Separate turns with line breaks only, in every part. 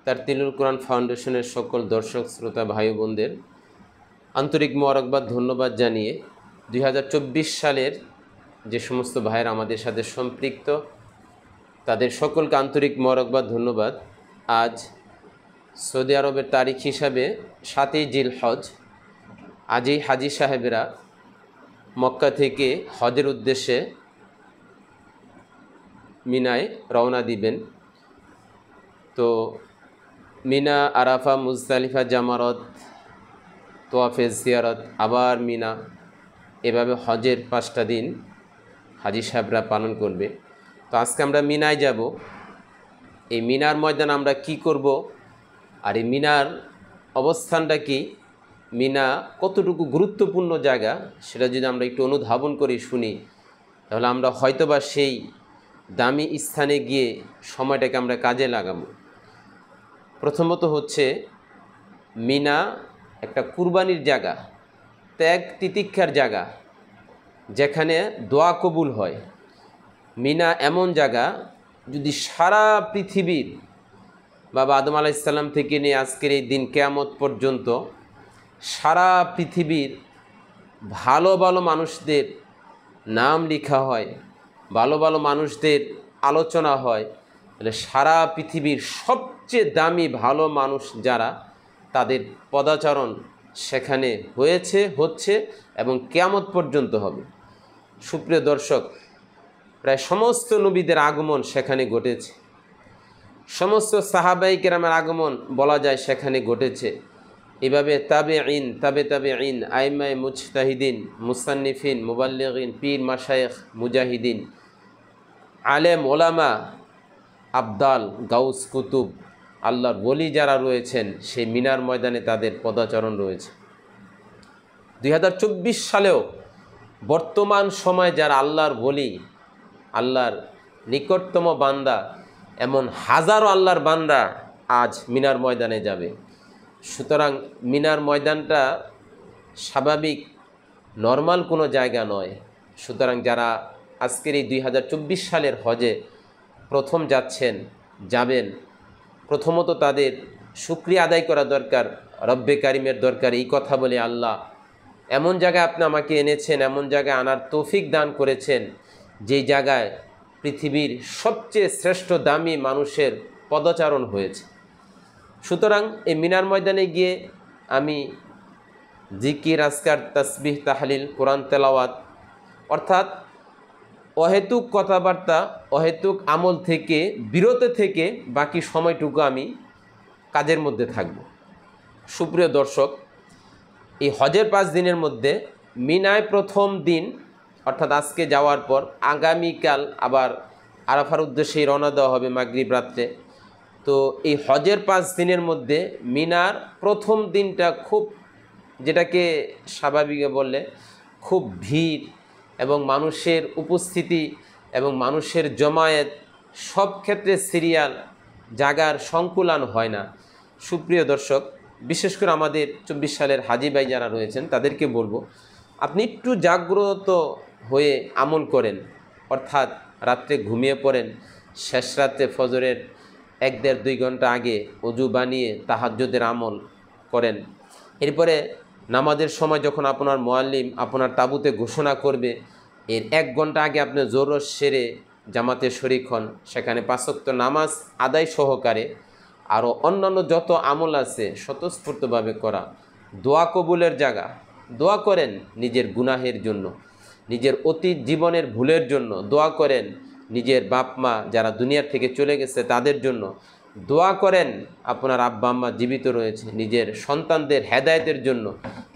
তারতিলুল কোরআন ফাউন্ডেশনের সকল দর্শক শ্রোতা ভাই বোনদের আন্তরিক মোবারকবাদ ধন্যবাদ জানিয়ে 2024 সালের যে সমস্ত ভাইয়েরা আমাদের সাথে সম্পৃক্ত তাদের সকলকে আন্তরিক মোবারকবাদ ধন্যবাদ। আজ সৌদি আরবের তারিখ হিসাবে 7ই জিলহজ। আজই হাজি সাহেবেরা মক্কা থেকে হজের উদ্দেশ্যে মিনায় রওনা দিবেন। তো মিনা, আরাফা, মুজদালিফা, জামারত, তোয়াফে জিয়ারত, আবার মিনা, এভাবে হজের 5টা দিন হাজি সাহেবরা পালন করবে। তো আজকে আমরা মিনায় যাব। এই মিনার ময়দান আমরা কি করব, আর এই মিনার অবস্থানটা কি, মিনা কতটুকু গুরুত্বপূর্ণ জায়গা, সেটা যদি আমরা একটু অনুধাবন করি শুনি, তাহলে আমরা হয়তোবা সেই দামি স্থানে গিয়ে সময়টাকে আমরা কাজে লাগাবো। প্রথমত হচ্ছে মিনা একটা কুরবানির জায়গা, ত্যাগ তিতিক্ষার জায়গা, যেখানে দোয়া কবুল হয়। মিনা এমন জায়গা, যদি সারা পৃথিবীর বাবা আদম আলাইহিস সালাম থেকে নিয়ে আজকের এই দিন কিয়ামত পর্যন্ত সারা পৃথিবীর ভালো ভালো মানুষদের নাম লেখা হয়, ভালো ভালো মানুষদের আলোচনা হয়, তাহলে সারা পৃথিবীর সবচেয়ে দামি ভালো মানুষ যারা, তাদের পদাচরণ সেখানে হয়েছে, হচ্ছে এবং কিয়ামত পর্যন্ত হবে। সুপ্রিয় দর্শক, প্রায় সমস্ত নবীদের আগমন সেখানে ঘটেছে, সমস্ত সাহাবাই কেরামের আগমন বলা যায় সেখানে ঘটেছে। এভাবে তাবে আইন, আইমায়ে মুজতাহিদিন, মুসান্নিফিন, মুবাল্লিগিন, পীর মাশায়েখ, মুজাহিদিন, আলেম ওলামা, আবদাল, গাউস, কুতুব, আল্লাহর ওলি যারা রয়েছেন, সেই মিনার ময়দানে তাদের পদাচরণ রয়েছে। 2024 সালেও বর্তমান সময়ে যারা আল্লাহর ওলি, আল্লাহর নিকটতম বান্দা, এমন হাজারো আল্লাহর বান্দা আজ মিনার ময়দানে যাবে। সুতরাং মিনার ময়দানটা স্বাভাবিক নর্মাল কোনো জায়গা নয়। সুতরাং যারা আজকের এই 2024 সালের হজে প্রথম যাবেন, প্রথমত তাদের শুকরিয়া আদায় করা দরকার, রব্বে কারিমের দরকার। এই কথা বলে, আল্লাহ এমন জায়গায় আপনি আমাকে এনেছেন, এমন জায়গায় আনার তৌফিক দান করেছেন, যেই জায়গায় পৃথিবীর সবচেয়ে শ্রেষ্ঠ দামি মানুষের পদচারণ হয়েছে। সুতরাং এই মিনার ময়দানে গিয়ে আমি জিকির, আজকার, তাসবিহ, তাহলিল, কোরআন তেলাওয়াত, অর্থাৎ অহেতুক কথাবার্তা, অহেতুক আমল থেকে বিরত থেকে বাকি সময়টুকু আমি কাজের মধ্যে থাকব। সুপ্রিয় দর্শক, এই হজের 5 দিনের মধ্যে মিনায় প্রথম দিন অর্থাৎ আজকে যাওয়ার পর আগামীকাল আবার আরাফার উদ্দেশ্যেই রওনা দেওয়া হবে মাগরিব রাত্রে। তো এই হজের 5 দিনের মধ্যে মিনার প্রথম দিনটা খুব, যেটাকে স্বাভাবিক বললে খুব ভিড় এবং মানুষের উপস্থিতি এবং মানুষের জমায়েত, সব ক্ষেত্রে সিরিয়াল, জাগার সংকুলান হয় না। সুপ্রিয় দর্শক, বিশেষ করে আমাদের 24 সালের হাজি ভাই যারা রয়েছেন তাদেরকে বলবো, আপনি একটু জাগ্রত হয়ে আমল করেন, অর্থাৎ রাত্রে ঘুমিয়ে পড়েন, শেষ রাত্রে ফজরের 1-1.5-2 ঘন্টা আগে অজু বানিয়ে তাহাজ্জুদের আমল করেন। এরপরে নামাজের সময় যখন আপনার মুয়াল্লিম আপনার তাঁবুতে ঘোষণা করবে, এর 1 ঘন্টা আগে আপনি জোহর সেরে জামাতে শরীক হন, সেখানে 5 ওয়াক্ত নামাজ আদায় সহকারে আরও অন্যান্য যত আমল আছে স্বতঃস্ফূর্তভাবে করা। দোয়া কবুলের জায়গা, দোয়া করেন নিজের গুনাহের জন্য, নিজের অতীত জীবনের ভুলের জন্য দোয়া করেন, নিজের বাপ মা যারা দুনিয়ার থেকে চলে গেছে তাদের জন্য দোয়া করেন, আপনার আব্বা আম্মা জীবিত রয়েছে, নিজের সন্তানদের হেদায়েতের জন্য,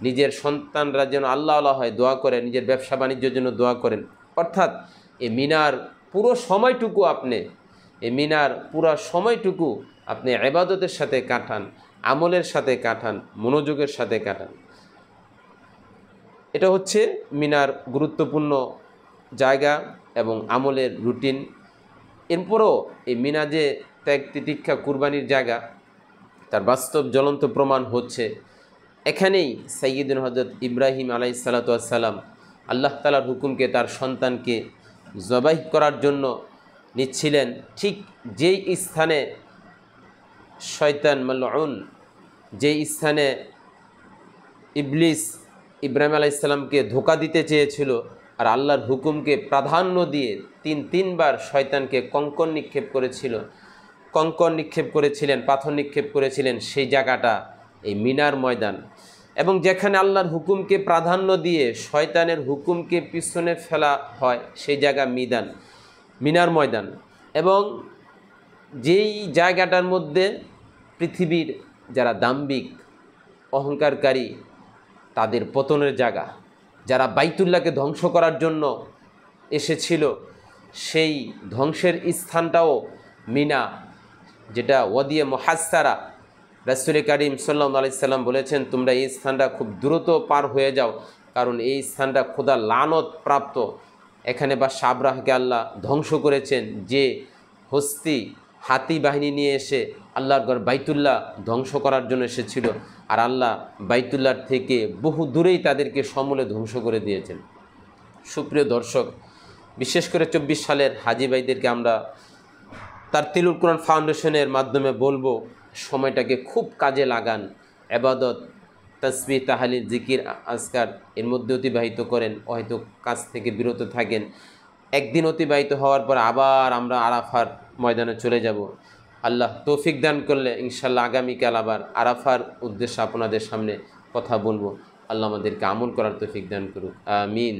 নিজের সন্তানরা যেন আল্লাহ আল্লাহ হয় দোয়া করেন, নিজের ব্যবসা বাণিজ্যের জন্য দোয়া করেন। অর্থাৎ এই মিনার পুরো সময়টুকু আপনি ইবাদতের সাথে কাটান, আমলের সাথে কাটান, মনোযোগের সাথে কাটান। এটা হচ্ছে মিনার গুরুত্বপূর্ণ জায়গা এবং আমলের রুটিন। এরপরও এই মিনা যে ত্যাগ তিতিক্ষা কুরবানির জায়গা, তার বাস্তব জ্বলন্ত প্রমাণ হচ্ছে এখানেই সাইয়্যিদুনা হযরত ইব্রাহিম আলাইহিস সালাতু ওয়াস সালাম আল্লাহ তাআলার হুকুমকে তার সন্তানকে জবাই করার জন্য নিচ্ছিলেন, ঠিক যেই স্থানে শয়তান মালউন, যে স্থানে ইবলিস ইব্রাহিম আলাইহিস সালামকে ধোঁকা দিতে চেয়েছিল আর আল্লাহর হুকুমকে প্রাধান্য দিয়ে তিনবার শয়তানকে কঙ্কর নিক্ষেপ করেছিলেন, পাথর নিক্ষেপ করেছিলেন, সেই জায়গাটা এই মিনার ময়দান। এবং যেখানে আল্লাহর হুকুমকে প্রাধান্য দিয়ে শয়তানের হুকুমকে পিছনে ফেলা হয় সেই জায়গা মিনার ময়দান। এবং যেই জায়গাটার মধ্যে পৃথিবীর যারা দাম্ভিক অহংকারী তাদের পতনের জায়গা, যারা বাইতুল্লাহকে ধ্বংস করার জন্য এসেছিল, সেই ধ্বংসের স্থানটাও মিনা, যেটা ওয়াদিয়ে মুহাসসারা। রাসূল করিম সাল্লাল্লাহু আলাইহি সাল্লাম বলেছেন, তোমরা এই স্থানটা খুব দ্রুত পার হয়ে যাও, কারণ এই স্থানটা খোদার লানত প্রাপ্ত। এখানে বাদশাহ আবরাহকে আল্লাহ ধ্বংস করেছেন, যে হস্তি হাতি বাহিনী নিয়ে এসে আল্লাহর ঘর বাইতুল্লাহ ধ্বংস করার জন্য এসেছিল, আর আল্লাহ বাইতুল্লাহর থেকে বহু দূরেই তাদেরকে সমূলে ধ্বংস করে দিয়েছেন। সুপ্রিয় দর্শক, বিশেষ করে 24 সালের হাজি ভাইদেরকে আমরা তারতিলুল কোরআন ফাউন্ডেশনের মাধ্যমে বলবো, সময়টাকে খুব কাজে লাগান, ইবাদত, তাসবিহ, তাহলিল, জিকির, আজকার এর মধ্যে অতিবাহিত করেন, হয়তো কাজ থেকে বিরত থাকেন। একদিন অতিবাহিত হওয়ার পর আবার আমরা আরাফার ময়দানে চলে যাব। আল্লাহ তৌফিক দান করলে ইনশাল্লাহ আগামীকাল আবার আরাফার উদ্দেশ্যে আপনাদের সামনে কথা বলবো। আল্লাহ আমাদেরকে আমল করার তৌফিক দান করুক, আমিন।